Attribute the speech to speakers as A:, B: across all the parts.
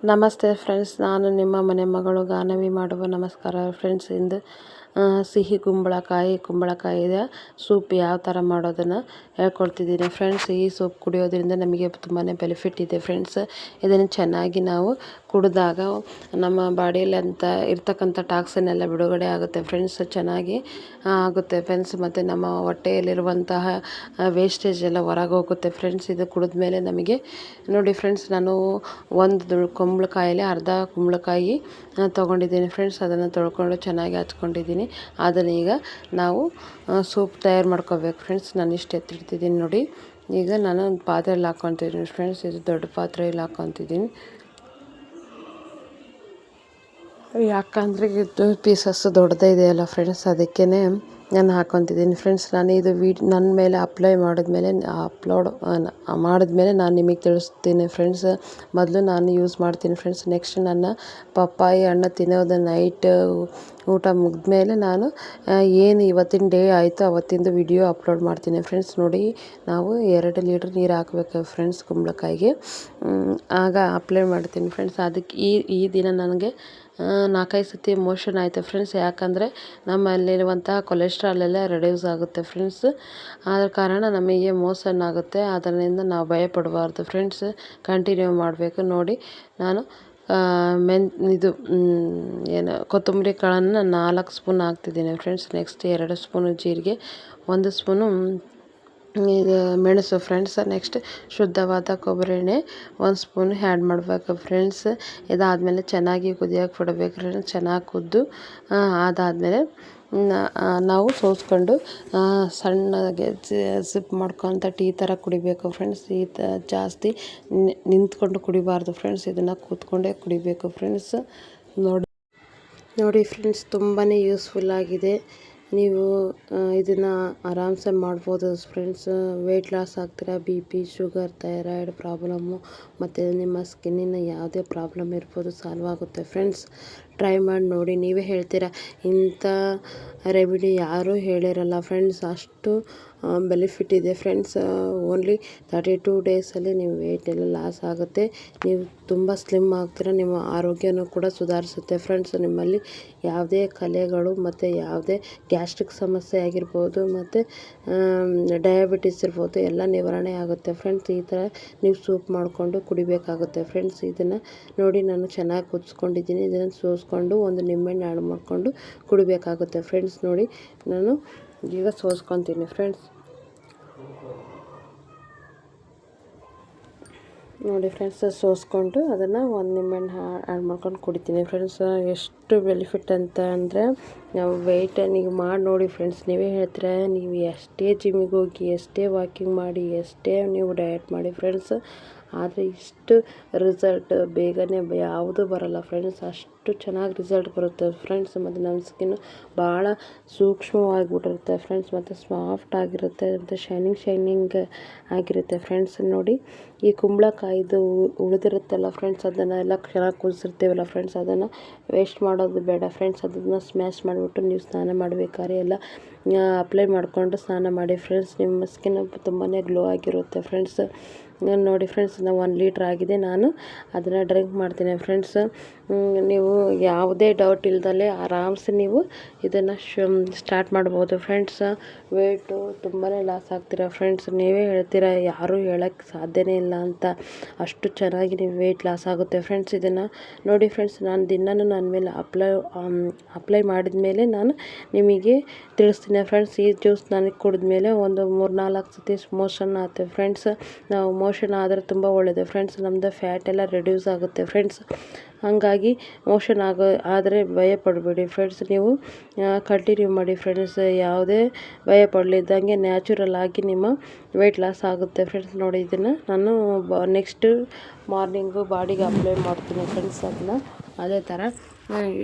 A: ನಮಸ್ತೆ ಫ್ರೆಂಡ್ಸ್, ನಾನು ನಿಮ್ಮ ಮನೆ ಮಗಳು ಗಾನವಿ ಮಾಡುವ ನಮಸ್ಕಾರ ಫ್ರೆಂಡ್ಸ್. ಇಂದು ಸಿಹಿ ಕುಂಬಳಕಾಯಿಯ ಸೂಪ್ ಯಾವ ಥರ ಮಾಡೋದನ್ನು ಹೇಳ್ಕೊಡ್ತಿದ್ದೀನಿ ಫ್ರೆಂಡ್ಸ್. ಈ ಸೂಪ್ ಕುಡಿಯೋದ್ರಿಂದ ನಮಗೆ ತುಂಬಾ ಬೆನಿಫಿಟ್ ಇದೆ ಫ್ರೆಂಡ್ಸ್. ಇದನ್ನು ಚೆನ್ನಾಗಿ ನಾವು ಕುಡಿದಾಗ ನಮ್ಮ ಬಾಡಿಯಲ್ಲಿ ಇರ್ತಕ್ಕಂಥ ಟಾಕ್ಸಿನ್ ಎಲ್ಲ ಬಿಡುಗಡೆ ಆಗುತ್ತೆ ಫ್ರೆಂಡ್ಸ್, ಚೆನ್ನಾಗಿ ಆಗುತ್ತೆ ಫ್ರೆಂಡ್ಸ್. ಮತ್ತು ನಮ್ಮ ಹೊಟ್ಟೆಯಲ್ಲಿರುವಂತಹ ವೇಸ್ಟೇಜ್ ಎಲ್ಲ ಹೊರಗೆ ಹೋಗುತ್ತೆ ಫ್ರೆಂಡ್ಸ್. ಇದು ಕುಡಿದ್ಮೇಲೆ ನಮಗೆ ನೋಡಿ ಫ್ರೆಂಡ್ಸ್, ನಾನು ಒಂದು ಕುಂಬಳಕಾಯಲ್ಲಿ ಅರ್ಧ ಕುಂಬಳಕಾಯಿ ತೊಗೊಂಡಿದ್ದೀನಿ ಫ್ರೆಂಡ್ಸ್. ಅದನ್ನು ತೊಳ್ಕೊಂಡು ಚೆನ್ನಾಗಿ ಹಚ್ಕೊಂಡಿದ್ದೀನಿ. ಅದನ್ನು ಈಗ ನಾವು ಸೂಪ್ ತಯಾರು ಮಾಡ್ಕೋಬೇಕು ಫ್ರೆಂಡ್ಸ್. ನಾನು ಇಷ್ಟು ಎತ್ತಿಡ್ತಿದ್ದೀನಿ ನೋಡಿ. ಈಗ ನಾನು ಒಂದು ಪಾತ್ರೆಯಲ್ಲಿ ಹಾಕ್ಕೊತಿದ್ದೀನಿ ಫ್ರೆಂಡ್ಸ್. ಇದು ದೊಡ್ಡ ಪಾತ್ರೆಯಲ್ಲಿ ಹಾಕ್ಕೊತಿದ್ದೀನಿ, ಯಾಕಂದರೆ ಇದು ಪೀಸಸ್ ದೊಡ್ಡದೇ ಇದೆಯಲ್ಲ ಫ್ರೆಂಡ್ಸ್, ಅದಕ್ಕೇ ನಾನು ಹಾಕ್ಕೊತಿದ್ದೀನಿ ಫ್ರೆಂಡ್ಸ್. ನಾನು ಇದು ನನ್ನ ಮೇಲೆ ಅಪ್ಲೋಡ್ ಮಾಡಿದ್ಮೇಲೆ ನಾನು ನಿಮಗೆ ತಿಳಿಸ್ತೀನಿ ಫ್ರೆಂಡ್ಸ್. ಮೊದಲು ನಾನು ಯೂಸ್ ಮಾಡ್ತೀನಿ ಫ್ರೆಂಡ್ಸ್. ನೆಕ್ಸ್ಟ್ ನನ್ನ ಪಪ್ಪಾಯಿ ಹಣ್ಣು ತಿನ್ನೋದು ನೈಟ್ ಊಟ ಮುಗಿದ್ಮೇಲೆ ನಾನು ಏನು ಇವತ್ತಿನ ಡೇ ಆಯಿತು ಅವತ್ತಿಂದು ವಿಡಿಯೋ ಅಪ್ಲೋಡ್ ಮಾಡ್ತೀನಿ ಫ್ರೆಂಡ್ಸ್. ನೋಡಿ, ನಾವು 2 ಲೀಟ್ರ್ ನೀರು ಹಾಕಬೇಕು ಫ್ರೆಂಡ್ಸ್ ಕುಂಬಳಕಾಯಿಗೆ, ಆಗ ಅಪ್ಲೈ ಮಾಡ್ತೀನಿ ಫ್ರೆಂಡ್ಸ್. ಅದಕ್ಕೆ ಈ ದಿನ ನನಗೆ 4-5 ಸತಿ ಮೋಷನ್ ಆಯಿತು ಫ್ರೆಂಡ್ಸ್. ಯಾಕಂದರೆ ನಮ್ಮಲ್ಲಿರುವಂತಹ ಕೊಲೆಸ್ಟ್ರಾಲ್ ಎಲ್ಲ ರೆಡ್ಯೂಸ್ ಆಗುತ್ತೆ ಫ್ರೆಂಡ್ಸ್. ಆದ ಕಾರಣ ನಮಗೆ ಮೋಷನ್ ಆಗುತ್ತೆ. ಅದರಿಂದ ನಾವು ಭಯಪಡಬಾರ್ದು ಫ್ರೆಂಡ್ಸ್, ಕಂಟಿನ್ಯೂ ಮಾಡಬೇಕು. ನೋಡಿ, ನಾನು ಕೊತ್ತಂಬರಿ ಕಾಳನ್ನು 4 ಸ್ಪೂನ್ ಹಾಕ್ತಿದ್ದೀನಿ ಫ್ರೆಂಡ್ಸ್. ನೆಕ್ಸ್ಟ್ 2 ಸ್ಪೂನು ಜೀರಿಗೆ, 1 ಸ್ಪೂನು ಇದು ಮೆಣಸು ಫ್ರೆಂಡ್ಸ್. ನೆಕ್ಸ್ಟ್ ಶುದ್ಧವಾದ ಕೊಬ್ಬರಿ ಎಣ್ಣೆ 1 ಸ್ಪೂನ್ ಆ್ಯಡ್ ಮಾಡಬೇಕು ಫ್ರೆಂಡ್ಸ್. ಇದಾದಮೇಲೆ ಚೆನ್ನಾಗಿ ಕುದಿಯೋಕೆ ಬಿಡಬೇಕು ಫ್ರೆಂಡ್ಸ್. ಚೆನ್ನಾಗಿ ಕುದ್ದು ಅದಾದಮೇಲೆ ನಾವು ಸೋಸ್ಕೊಂಡು ಸಣ್ಣಗೆ ಸಿಪ್ ಮಾಡ್ಕೊತ ಟೀ ಥರ ಕುಡಿಬೇಕು ಫ್ರೆಂಡ್ಸ್. ಜಾಸ್ತಿ ನಿಂತ್ಕೊಂಡು ಕುಡಿಬಾರ್ದು ಫ್ರೆಂಡ್ಸ್, ಇದನ್ನು ಕೂತ್ಕೊಂಡೇ ಕುಡಿಬೇಕು ಫ್ರೆಂಡ್ಸ್. ನೋಡಿ ಫ್ರೆಂಡ್ಸ್, ತುಂಬಾ ಯೂಸ್ಫುಲ್ ಆಗಿದೆ. ನೀವು ಇದನ್ನು ಆರಾಮ್ಸೆ ಮಾಡ್ಬೋದು ಫ್ರೆಂಡ್ಸ್. ವೆಯ್ಟ್ ಲಾಸ್ ಆಗ್ತೀರಾ, BP, ಶುಗರ್, ಥೈರಾಯ್ಡ್ ಪ್ರಾಬ್ಲಮ್ಮು ಮತ್ತು ನಿಮ್ಮ ಸ್ಕಿನ್ನಿನ ಯಾವುದೇ ಪ್ರಾಬ್ಲಮ್ ಇರ್ಬೋದು, ಸಾಲ್ವ್ ಆಗುತ್ತೆ ಫ್ರೆಂಡ್ಸ್. ಟ್ರೈ ಮಾಡಿ ನೋಡಿ. ನೀವೇ ಹೇಳ್ತೀರಾ, ಇಂಥ ರೆಮಿಡಿ ಯಾರೂ ಹೇಳಿರಲ್ಲ ಫ್ರೆಂಡ್ಸ್, ಅಷ್ಟು ಬೆನಿಫಿಟ್ ಇದೆ ಫ್ರೆಂಡ್ಸ್. ಓನ್ಲಿ 32 ಡೇಸಲ್ಲಿ ನೀವು ವೆಯ್ಟ್ ಎಲ್ಲ ಲಾಸ್ ಆಗುತ್ತೆ. ನೀವು ತುಂಬ ಸ್ಲಿಮ್ ಆಗ್ತೀರ. ನಿಮ್ಮ ಆರೋಗ್ಯನೂ ಕೂಡ ಸುಧಾರಿಸುತ್ತೆ ಫ್ರೆಂಡ್ಸ್. ನಿಮ್ಮಲ್ಲಿ ಯಾವುದೇ ಕಲೆಗಳು ಮತ್ತು ಯಾವುದೇ ಗ್ಯಾಸ್ಟ್ರಿಕ್ ಸಮಸ್ಯೆ ಆಗಿರ್ಬೋದು ಮತ್ತು ಡಯಾಬಿಟಿಸ್ ಇರ್ಬೋದು, ಎಲ್ಲ ನಿವಾರಣೆ ಆಗುತ್ತೆ ಫ್ರೆಂಡ್ಸ್. ಈ ಥರ ನೀವು ಸೂಪ್ ಮಾಡಿಕೊಂಡು ಕುಡಿಬೇಕಾಗುತ್ತೆ ಫ್ರೆಂಡ್ಸ್. ಇದನ್ನು ನೋಡಿ, ನಾನು ಚೆನ್ನಾಗಿ ಕುದಿಸ್ಕೊಂಡಿದ್ದೀನಿ. ಇದನ್ನು ಸೋಸ್ಕೊಂಡು ಒಂದು ನಿಂಬೆಹಣ್ಣು ಆ್ಯಡ್ ಮಾಡಿಕೊಂಡು ಕುಡಿಬೇಕಾಗುತ್ತೆ ಫ್ರೆಂಡ್ಸ್. ನೋಡಿ, ನಾನು ಈಗ ಸೋಸ್ಕೊತೀನಿ ಫ್ರೆಂಡ್ಸ್. ನೋಡಿ ಫ್ರೆಂಡ್ಸ್, ಸೋಸ್ಕೊಂಡು ಅದನ್ನು ಒಂದು ನಿಂಬೆಹಣ್ಣು ಆ್ಯಡ್ ಮಾಡ್ಕೊಂಡು ಕುಡಿತೀನಿ ಫ್ರೆಂಡ್ಸ್. ಎಷ್ಟು ಬೆನಿಫಿಟ್ ಅಂತ ಅಂದರೆ, ನಾವು ವೆಯ್ಟ್ ನೀವು ಮಾಡಿ ನೋಡಿ ಫ್ರೆಂಡ್ಸ್. ನೀವೇ ಹೇಳ್ತೀರ, ನೀವು ಎಷ್ಟೇ ಜಿಮ್ಮಿಗೆ ಹೋಗಿ, ಎಷ್ಟೇ ವಾಕಿಂಗ್ ಮಾಡಿ, ಎಷ್ಟೇ ನೀವು ಡಯಟ್ ಮಾಡಿ ಫ್ರೆಂಡ್ಸ್, ಆದರೆ ಇಷ್ಟು ರಿಸಲ್ಟ್ ಬೇಗನೆ ಯಾವುದೂ ಬರೋಲ್ಲ ಫ್ರೆಂಡ್ಸ್. ಅಷ್ಟು ಚೆನ್ನಾಗಿ ರಿಸಲ್ಟ್ ಬರುತ್ತೆ ಫ್ರೆಂಡ್ಸ್. ಮತ್ತು ನಮ್ಮ ಸ್ಕಿನ್ನು ಭಾಳ ಸೂಕ್ಷ್ಮವಾಗಿಬಿಟ್ಟಿರುತ್ತೆ ಫ್ರೆಂಡ್ಸ್, ಮತ್ತು ಸಾಫ್ಟ್ ಆಗಿರುತ್ತೆ, ಮತ್ತು ಶೈನಿಂಗ್ ಆಗಿರುತ್ತೆ ಫ್ರೆಂಡ್ಸ್. ನೋಡಿ, ಈ ಕುಂಬಳಕಾಯಿದು ಉಳಿದಿರುತ್ತಲ್ಲ ಫ್ರೆಂಡ್ಸ್, ಅದನ್ನೆಲ್ಲ ಚೆನ್ನಾಗಿ ಕುದಿಸಿರ್ತೀವಲ್ಲ ಫ್ರೆಂಡ್ಸ್, ಅದನ್ನು ವೇಸ್ಟ್ ಮಾಡೋದು ಬೇಡ ಫ್ರೆಂಡ್ಸ್. ಅದನ್ನು ಸ್ಮ್ಯಾಶ್ ಮಾಡಿಬಿಟ್ಟು ನೀವು ಸ್ನಾನ ಮಾಡಬೇಕಾದ್ರೆ ಎಲ್ಲ ಅಪ್ಲೈ ಮಾಡಿಕೊಂಡು ಸ್ನಾನ ಮಾಡಿ ಫ್ರೆಂಡ್ಸ್. ನಿಮ್ಮ ಸ್ಕಿನ್ ತುಂಬಾ ಗ್ಲೋ ಆಗಿರುತ್ತೆ ಫ್ರೆಂಡ್ಸ್. ನೋಡಿ ಫ್ರೆಂಡ್ಸ್, 1 ಲೀಟ್ರ್ ಆಗಿದೆ. ನಾನು ಅದನ್ನು ಡ್ರಿಂಕ್ ಮಾಡ್ತೀನಿ ಫ್ರೆಂಡ್ಸ್. ನೀವು ಯಾವುದೇ ಡೌಟ್ ಇಲ್ದಲೆ ಆರಾಮ್ಸೆ ನೀವು ಇದನ್ನು ಸ್ಟಾರ್ಟ್ ಮಾಡ್ಬೋದು ಫ್ರೆಂಡ್ಸ್. ವೆಯ್ಟು ತುಂಬಾ ಲಾಸ್ ಆಗ್ತೀರಾ ಫ್ರೆಂಡ್ಸ್. ನೀವೇ ಹೇಳ್ತೀರಾ, ಯಾರೂ ಹೇಳೋಕ್ಕೆ ಸಾಧ್ಯನೇ ಇಲ್ಲ ಅಂತ, ಅಷ್ಟು ಚೆನ್ನಾಗಿ ನೀವು ವೆಯ್ಟ್ ಲಾಸ್ ಆಗುತ್ತೆ ಫ್ರೆಂಡ್ಸ್. ಇದನ್ನು ನೋಡಿ ಫ್ರೆಂಡ್ಸ್, ನಾನು ದಿನವೂ ನನ್ನ ಮೇಲೆ ಅಪ್ಲೈ ಮಾಡಿದ ಮೇಲೆ ನಾನು ನಿಮಗೆ ತಿಳಿಸ್ತೀನಿ ಫ್ರೆಂಡ್ಸ್. ಈ ಜ್ಯೂಸ್ ನನಗೆ ಕುಡಿದ್ಮೇಲೆ ಒಂದು 3-4 ಸತಿ ಮೋಷನ್ ಆಗುತ್ತೆ ಫ್ರೆಂಡ್ಸ್. ನಾವು ಮೋಷನ್ ಆದರೆ ತುಂಬ ಒಳ್ಳೆಯದು ಫ್ರೆಂಡ್ಸ್. ನಮ್ಮದು ಫ್ಯಾಟ್ ಎಲ್ಲ ರೆಡ್ಯೂಸ್ ಆಗುತ್ತೆ ಫ್ರೆಂಡ್ಸ್. ಹಾಗಾಗಿ ಮೋಷನ್ ಆದರೆ ಭಯ ಪಡಬೇಡಿ ಫ್ರೆಂಡ್ಸ್. ನೀವು ಕಂಟಿನ್ಯೂ ಮಾಡಿ ಫ್ರೆಂಡ್ಸ್. ಯಾವುದೇ ಭಯ ಪಡಲಿದ್ದಂಗೆ ನ್ಯಾಚುರಲ್ ಆಗಿ ನಿಮ್ಮ ವೆಯ್ಟ್ ಲಾಸ್ ಆಗುತ್ತೆ ಫ್ರೆಂಡ್ಸ್. ನೋಡಿ, ಇದನ್ನು ನಾನು ನೆಕ್ಸ್ಟ್ ಮಾರ್ನಿಂಗು ಬಾಡಿಗೆ ಅಪ್ಲೈ ಮಾಡ್ತೀನಿ ಫ್ರೆಂಡ್ಸ್. ಅದನ್ನು ಅದೇ ಥರ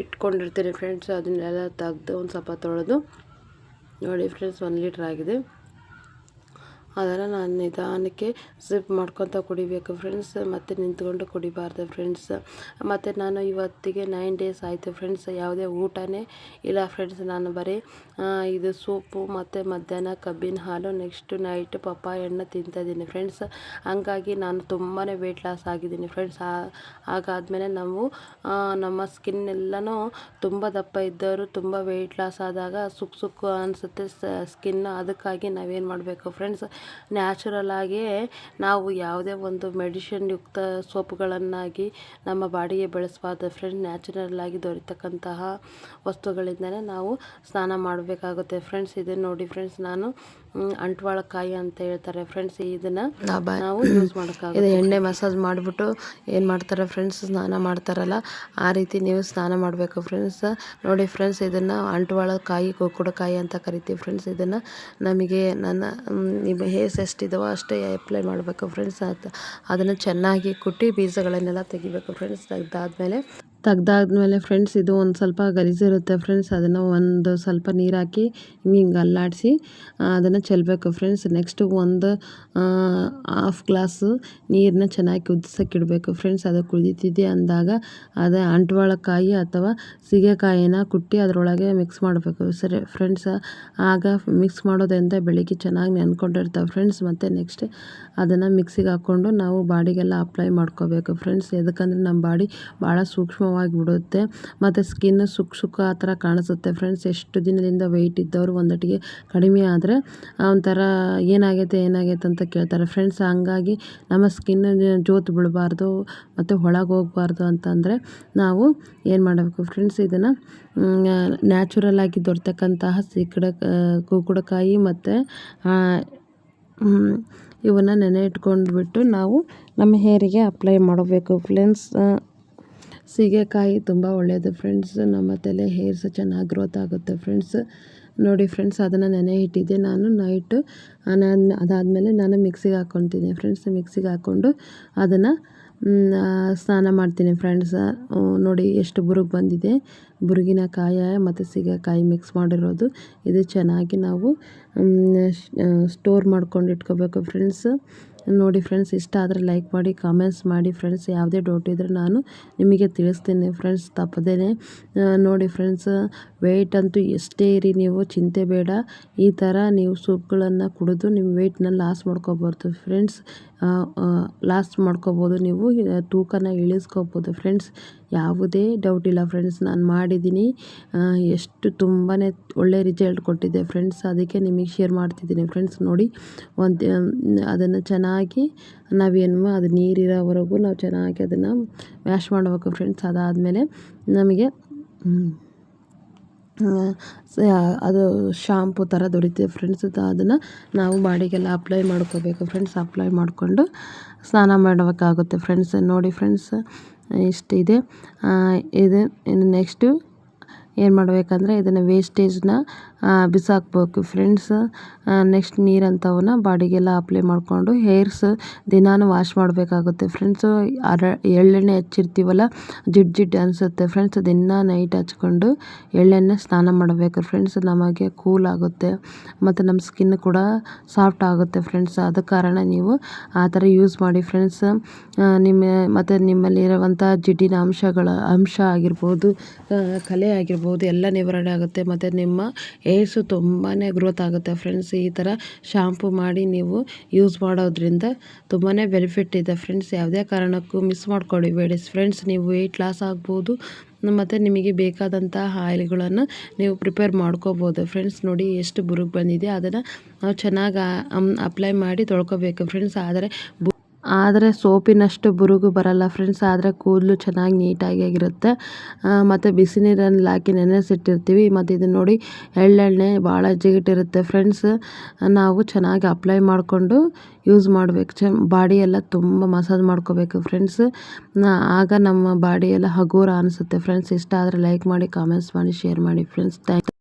A: ಇಟ್ಕೊಂಡಿರ್ತೀನಿ ಫ್ರೆಂಡ್ಸ್. ಅದನ್ನೆಲ್ಲ ತೆಗ್ದು ಒಂದು ಸ್ವಲ್ಪ ತೊಳೆದು ನೋಡಿ ಫ್ರೆಂಡ್ಸ್, 1 ಲೀಟ್ರ್ ಆಗಿದೆ. ಅದನ್ನು ನಾನು ನಿಧಾನಕ್ಕೆ ಸಿಪ್ ಮಾಡ್ಕೊತ ಕುಡಿಬೇಕು ಫ್ರೆಂಡ್ಸ್, ಮತ್ತು ನಿಂತ್ಕೊಂಡು ಕುಡಿಬಾರ್ದು ಫ್ರೆಂಡ್ಸ್. ಮತ್ತು ನಾನು ಇವತ್ತಿಗೆ 9 ಡೇಸ್ ಆಯಿತು ಫ್ರೆಂಡ್ಸ್, ಯಾವುದೇ ಊಟನೇ ಇಲ್ಲ ಫ್ರೆಂಡ್ಸ್. ನಾನು ಬರೀ ಇದು ಸೂಪು ಮತ್ತು ಮಧ್ಯಾಹ್ನ ಕಬ್ಬಿನ ಹಾಲು, ನೆಕ್ಸ್ಟ್ ನೈಟ್ ಪಪ್ಪಾಯ ಹಣ್ಣು ತಿಂತಾಯಿದ್ದೀನಿ ಫ್ರೆಂಡ್ಸ್. ಹಂಗಾಗಿ ನಾನು ತುಂಬಾ ವೆಯ್ಟ್ ಲಾಸ್ ಆಗಿದ್ದೀನಿ ಫ್ರೆಂಡ್ಸ್. ಹಾಗಾದಮೇಲೆ ನಾವು ನಮ್ಮ ಸ್ಕಿನ್ ಎಲ್ಲನೂ ತುಂಬ ದಪ್ಪ ಇದ್ದವರು ತುಂಬ ವೆಯ್ಟ್ ಲಾಸ್ ಆದಾಗ ಸುಕ್ಕು ಅನಿಸುತ್ತೆ ಸ್ಕಿನ್. ಅದಕ್ಕಾಗಿ ನಾವೇನು ಮಾಡಬೇಕು ಫ್ರೆಂಡ್ಸ್, ನ್ಯಾಚುರಲ್ ಆಗಿಯೇ ನಾವು ಯಾವುದೇ ಒಂದು ಮೆಡಿಸಿನ್ ಯುಕ್ತ ಸೋಪುಗಳನ್ನಾಗಿ ನಮ್ಮ ಬಾಡಿಗೆ ಬೆಳೆಸಬಾರ್ದು ಫ್ರೆಂಡ್ಸ್. ನ್ಯಾಚುರಲ್ ಆಗಿ ದೊರೆತಕ್ಕಂತಹ ವಸ್ತುಗಳಿಂದಲೇ ನಾವು ಸ್ನಾನ ಮಾಡಬೇಕಾಗುತ್ತೆ ಫ್ರೆಂಡ್ಸ್. ಇದನ್ನು ನೋಡಿ ಫ್ರೆಂಡ್ಸ್, ನಾನು ಅಂಟ್ವಾಳಕಾಯಿ ಅಂತ ಹೇಳ್ತಾರೆ ಫ್ರೆಂಡ್ಸ್, ಇದನ್ನು ನಾವು ಯೂಸ್ ಮಾಡೋಕ್ಕಾಗುತ್ತೆ. ಇದು ಎಣ್ಣೆ ಮಸಾಜ್ ಮಾಡಿಬಿಟ್ಟು ಏನು ಮಾಡ್ತಾರೆ ಫ್ರೆಂಡ್ಸ್, ಸ್ನಾನ ಮಾಡ್ತಾರಲ್ಲ ಆ ರೀತಿ ನೀವು ಸ್ನಾನ ಮಾಡಬೇಕು ಫ್ರೆಂಡ್ಸ್. ನೋಡಿ ಫ್ರೆಂಡ್ಸ್, ಇದನ್ನು ಅಂಟ್ವಾಳಕಾಯಿ ಕುಕ್ಕುಡಕಾಯಿ ಅಂತ ಕರಿತೀವಿ ಫ್ರೆಂಡ್ಸ್. ಇದನ್ನು ನಮಗೆ ನಿಮ್ಮ ಹೇರ್ಸ್ ಎಷ್ಟಿದಾವೋ ಅಷ್ಟೇ ಅಪ್ಲೈ ಮಾಡಬೇಕು ಫ್ರೆಂಡ್ಸ್. ಅದನ್ನು ಚೆನ್ನಾಗಿ ಕುಟ್ಟಿ ಬೀಜಗಳನ್ನೆಲ್ಲ ತೆಗಿಬೇಕು ಫ್ರೆಂಡ್ಸ್. ತೆಗ್ದಾದ್ಮೇಲೆ ಫ್ರೆಂಡ್ಸ್, ಇದು ಒಂದು ಸ್ವಲ್ಪ ಗಲೀಜಿರುತ್ತೆ ಫ್ರೆಂಡ್ಸ್. ಅದನ್ನು ಒಂದು ಸ್ವಲ್ಪ ನೀರು ಹಾಕಿ ಹಿಂಗೆ ಅಲ್ಲಾಡಿಸಿ ಅದನ್ನು ಚೆಲ್ಲಬೇಕು ಫ್ರೆಂಡ್ಸ್. ನೆಕ್ಸ್ಟು ಒಂದು ಹಾಫ್ ಗ್ಲಾಸು ನೀರನ್ನ ಚೆನ್ನಾಗಿ ಕುದಿಸೋಕೆ ಇಡಬೇಕು ಫ್ರೆಂಡ್ಸ್. ಅದು ಕುದೀತಿದೆ ಅಂದಾಗ ಅದೇ ಅಂಟ್ವಾಳಕಾಯಿ ಅಥವಾ ಸೀಗೆಕಾಯಿನ ಕುಟ್ಟಿ ಅದರೊಳಗೆ ಮಿಕ್ಸ್ ಮಾಡಬೇಕು ಸರಿ ಫ್ರೆಂಡ್ಸ್. ಆಗ ಮಿಕ್ಸ್ ಮಾಡೋದ್ರಿಂದ ಬೆಳಿಗ್ಗೆ ಚೆನ್ನಾಗಿ ನೆನ್ಕೊಂಡಿರ್ತಾವೆ ಫ್ರೆಂಡ್ಸ್. ಮತ್ತು ನೆಕ್ಸ್ಟ್ ಅದನ್ನು ಮಿಕ್ಸಿಗೆ ಹಾಕ್ಕೊಂಡು ನಾವು ಬಾಡಿಗೆಲ್ಲ ಅಪ್ಲೈ ಮಾಡ್ಕೋಬೇಕು ಫ್ರೆಂಡ್ಸ್. ಯಾಕಂದರೆ ನಮ್ಮ ಬಾಡಿ ಭಾಳ ಸೂಕ್ಷ್ಮವಾಗಿ ಬಿಡುತ್ತೆ ಮತ್ತು ಸ್ಕಿನ್ ಸುಕ್ಕ ಆ ಥರ ಕಾಣಿಸುತ್ತೆ ಫ್ರೆಂಡ್ಸ್. ಎಷ್ಟು ದಿನದಿಂದ ವೆಯ್ಟ್ ಇದ್ದವರು ಒಂದೊಟ್ಟಿಗೆ ಕಡಿಮೆ ಆದರೆ ಒಂಥರ ಏನಾಗೈತೆ ಅಂತ ಕೇಳ್ತಾರೆ ಫ್ರೆಂಡ್ಸ್. ಹಂಗಾಗಿ ನಮ್ಮ ಸ್ಕಿನ್ ಜೋತು ಬೀಳಬಾರ್ದು ಮತ್ತು ಒಳಗೆ ಹೋಗಬಾರ್ದು ಅಂತಂದರೆ ನಾವು ಏನು ಮಾಡಬೇಕು ಫ್ರೆಂಡ್ಸ್, ಇದನ್ನು ನ್ಯಾಚುರಲ್ ಆಗಿ ದೊರೆತಕ್ಕಂತಹ ಕುಕ್ಕುಳಕಾಯಿ ಮತ್ತು ಇವನ್ನ ನೆನೆ ಇಟ್ಕೊಂಡ್ಬಿಟ್ಟು ನಾವು ನಮ್ಮ ಹೇರಿಗೆ ಅಪ್ಲೈ ಮಾಡಬೇಕು ಫ್ರೆಂಡ್ಸ್. ಸೀಗೆಕಾಯಿ ತುಂಬ ಒಳ್ಳೆಯದು ಫ್ರೆಂಡ್ಸ್, ನಮ್ಮ ತಲೆ ಹೇರ್ಸ್ ಚೆನ್ನಾಗಿ ಗ್ರೋತ್ ಆಗುತ್ತೆ ಫ್ರೆಂಡ್ಸ್. ನೋಡಿ ಫ್ರೆಂಡ್ಸ್, ಅದನ್ನು ನೆನೆ ಇಟ್ಟಿದ್ದೆ ನಾನು ನೈಟು. ಅದಾದಮೇಲೆ ನಾನು ಮಿಕ್ಸಿಗೆ ಹಾಕ್ಕೊತೀನಿ ಫ್ರೆಂಡ್ಸ್. ಮಿಕ್ಸಿಗೆ ಹಾಕ್ಕೊಂಡು ಅದನ್ನು ಸ್ನಾನ ಮಾಡ್ತೀನಿ ಫ್ರೆಂಡ್ಸ್. ನೋಡಿ ಎಷ್ಟು ಬುರುಗು ಬಂದಿದೆ. ಬುರುಗಿನ ಕಾಯಿ ಮತ್ತು ಸೀಗೆಕಾಯಿ ಮಿಕ್ಸ್ ಮಾಡಿರೋದು. ಇದು ಚೆನ್ನಾಗಿ ನಾವು ಸ್ಟೋರ್ ಮಾಡ್ಕೊಂಡು ಇಟ್ಕೋಬೇಕು ಫ್ರೆಂಡ್ಸ್. ನೋಡಿ ಫ್ರೆಂಡ್ಸ್, ಇಷ್ಟ ಆದರೆ ಲೈಕ್ ಮಾಡಿ, ಕಾಮೆಂಟ್ಸ್ ಮಾಡಿ ಫ್ರೆಂಡ್ಸ್. ಯಾವುದೇ ಡೌಟ್ ಇದ್ದರೆ ನಾನು ನಿಮಗೆ ತಿಳಿಸ್ತೀನಿ ಫ್ರೆಂಡ್ಸ್ ತಪ್ಪದೇ. ನೋಡಿ ಫ್ರೆಂಡ್ಸ್, ವೆಯ್ಟ್ ಅಂತೂ ಎಷ್ಟೇ ಇರಿ ನೀವು ಚಿಂತೆ ಬೇಡ. ಈ ಥರ ನೀವು ಸೂಪ್ಗಳನ್ನು ಕುಡಿದು ನಿಮ್ಮ ವೆಯ್ಟ್ನ ಲಾಸ್ ಮಾಡ್ಕೋಬೋದು ಫ್ರೆಂಡ್ಸ್. ನೀವು ತೂಕನ ಇಳಿಸ್ಕೋಬೋದು ಫ್ರೆಂಡ್ಸ್. ಯಾವುದೇ ಡೌಟ್ ಇಲ್ಲ ಫ್ರೆಂಡ್ಸ್, ನಾನು ಮಾಡಿದ್ದೀನಿ. ಎಷ್ಟು ತುಂಬಾ ಒಳ್ಳೆ ರಿಸಲ್ಟ್ ಕೊಟ್ಟಿದೆ ಫ್ರೆಂಡ್ಸ್. ಅದಕ್ಕೆ ನಿಮಗೆ ಶೇರ್ ಮಾಡ್ತಿದ್ದೀನಿ ಫ್ರೆಂಡ್ಸ್. ನೋಡಿ ಅದನ್ನು ಚೆನ್ನಾಗಿ ಅದು ನೀರಿರೋವರೆಗೂ ನಾವು ಚೆನ್ನಾಗಿ ಅದನ್ನು ಮ್ಯಾಶ್ ಮಾಡಬೇಕು ಫ್ರೆಂಡ್ಸ್. ಅದಾದಮೇಲೆ ನಮಗೆ ಅದು ಶಾಂಪು ಥರ ದೊರೀತಿದೆ ಫ್ರೆಂಡ್ಸ್. ಅದನ್ನು ನಾವು ಬಾಡಿಗೆಲ್ಲ ಅಪ್ಲೈ ಮಾಡ್ಕೋಬೇಕು ಫ್ರೆಂಡ್ಸ್. ಅಪ್ಲೈ ಮಾಡಿಕೊಂಡು ಸ್ನಾನ ಮಾಡಬೇಕಾಗುತ್ತೆ ಫ್ರೆಂಡ್ಸ್. ನೋಡಿ ಫ್ರೆಂಡ್ಸ್, ಇಷ್ಟಿದೆ. ಇನ್ನು ನೆಕ್ಸ್ಟು ಏನು ಮಾಡಬೇಕಂದ್ರೆ ಇದನ್ನು ವೇಸ್ಟೇಜ್ನ ಬಿಸಾಕಬೇಕು ಫ್ರೆಂಡ್ಸ್. ನೆಕ್ಸ್ಟ್ ನೀರಂಥವನ್ನ ಬಾಡಿಗೆಲ್ಲ ಅಪ್ಲೈ ಮಾಡಿಕೊಂಡು ಹೇರ್ಸ್ ದಿನಾನು ವಾಶ್ ಮಾಡಬೇಕಾಗುತ್ತೆ ಫ್ರೆಂಡ್ಸು. ಎಳ್ಳೆಣ್ಣೆ ಹಚ್ಚಿರ್ತೀವಲ್ಲ, ಜಿಡ್ಡು ಅನಿಸುತ್ತೆ ಫ್ರೆಂಡ್ಸ್. ದಿನ ನೈಟ್ ಹಚ್ಕೊಂಡು ಎಳ್ಳೆಣ್ಣೆ ಸ್ನಾನ ಮಾಡಬೇಕು ಫ್ರೆಂಡ್ಸ್. ನಮಗೆ ಕೂಲ್ ಆಗುತ್ತೆ ಮತ್ತು ನಮ್ಮ ಸ್ಕಿನ್ ಕೂಡ ಸಾಫ್ಟ್ ಆಗುತ್ತೆ ಫ್ರೆಂಡ್ಸ್. ಆದ ಕಾರಣ ನೀವು ಆ ಥರ ಯೂಸ್ ಮಾಡಿ ಫ್ರೆಂಡ್ಸ್. ಮತ್ತು ನಿಮ್ಮಲ್ಲಿರುವಂಥ ಜಿಡ್ಡಿನ ಅಂಶ ಆಗಿರ್ಬೋದು, ಕಲೆ ಆಗಿರ್ಬೋದು, ಎಲ್ಲ ನಿವಾರಣೆ ಆಗುತ್ತೆ ಮತ್ತು ನಿಮ್ಮ ಹೇರ್ಸು ತುಂಬಾ ಗ್ರೋತ್ ಆಗುತ್ತೆ ಫ್ರೆಂಡ್ಸ್. ಈ ಥರ ಶಾಂಪು ಮಾಡಿ ನೀವು ಯೂಸ್ ಮಾಡೋದ್ರಿಂದ ತುಂಬಾ ಬೆನಿಫಿಟ್ ಇದೆ ಫ್ರೆಂಡ್ಸ್. ಯಾವುದೇ ಕಾರಣಕ್ಕೂ ಮಿಸ್ ಮಾಡ್ಕೊಳ್ಬೇಡಿ ಫ್ರೆಂಡ್ಸ್. ನೀವು ವೆಯ್ಟ್ ಲಾಸ್ ಆಗ್ಬೋದು ಮತ್ತು ನಿಮಗೆ ಬೇಕಾದಂಥ ಆಯಿಲ್ಗಳನ್ನು ನೀವು ಪ್ರಿಪೇರ್ ಮಾಡ್ಕೋಬೋದು ಫ್ರೆಂಡ್ಸ್. ನೋಡಿ ಎಷ್ಟು ಬುರುಗು ಬಂದಿದೆ. ಅದನ್ನು ನಾವು ಚೆನ್ನಾಗಿ ಅಪ್ಲೈ ಮಾಡಿ ತೊಳ್ಕೊಬೇಕು ಫ್ರೆಂಡ್ಸ್. ಆದರೆ ಸೋಪಿನಷ್ಟು ಬುರುಗು ಬರಲ್ಲ ಫ್ರೆಂಡ್ಸ್. ಆದರೆ ಕೂದಲು ಚೆನ್ನಾಗಿ ನೀಟಾಗಿರುತ್ತೆ. ಮತ್ತು ಬಿಸಿ ನೀರಲ್ಲಿ ಹಾಕಿ ನೆನೆಸಿಟ್ಟಿರ್ತೀವಿ. ಮತ್ತು ಇದು ನೋಡಿ ಎಳ್ಳೆಣ್ಣೆ ಭಾಳ ಜಿಗುಟಿರುತ್ತೆ ಫ್ರೆಂಡ್ಸ್. ನಾವು ಚೆನ್ನಾಗಿ ಅಪ್ಲೈ ಮಾಡಿಕೊಂಡು ಯೂಸ್ ಮಾಡಬೇಕು. ಬಾಡಿ ಎಲ್ಲ ತುಂಬ ಮಸಾಜ್ ಮಾಡ್ಕೋಬೇಕು ಫ್ರೆಂಡ್ಸ್. ಆಗ ನಮ್ಮ ಬಾಡಿ ಎಲ್ಲ ಹಗುರ ಅನಿಸುತ್ತೆ ಫ್ರೆಂಡ್ಸ್. ಇಷ್ಟ ಆದರೆ ಲೈಕ್ ಮಾಡಿ, ಕಾಮೆಂಟ್ಸ್ ಮಾಡಿ, ಶೇರ್ ಮಾಡಿ ಫ್ರೆಂಡ್ಸ್. Thank you.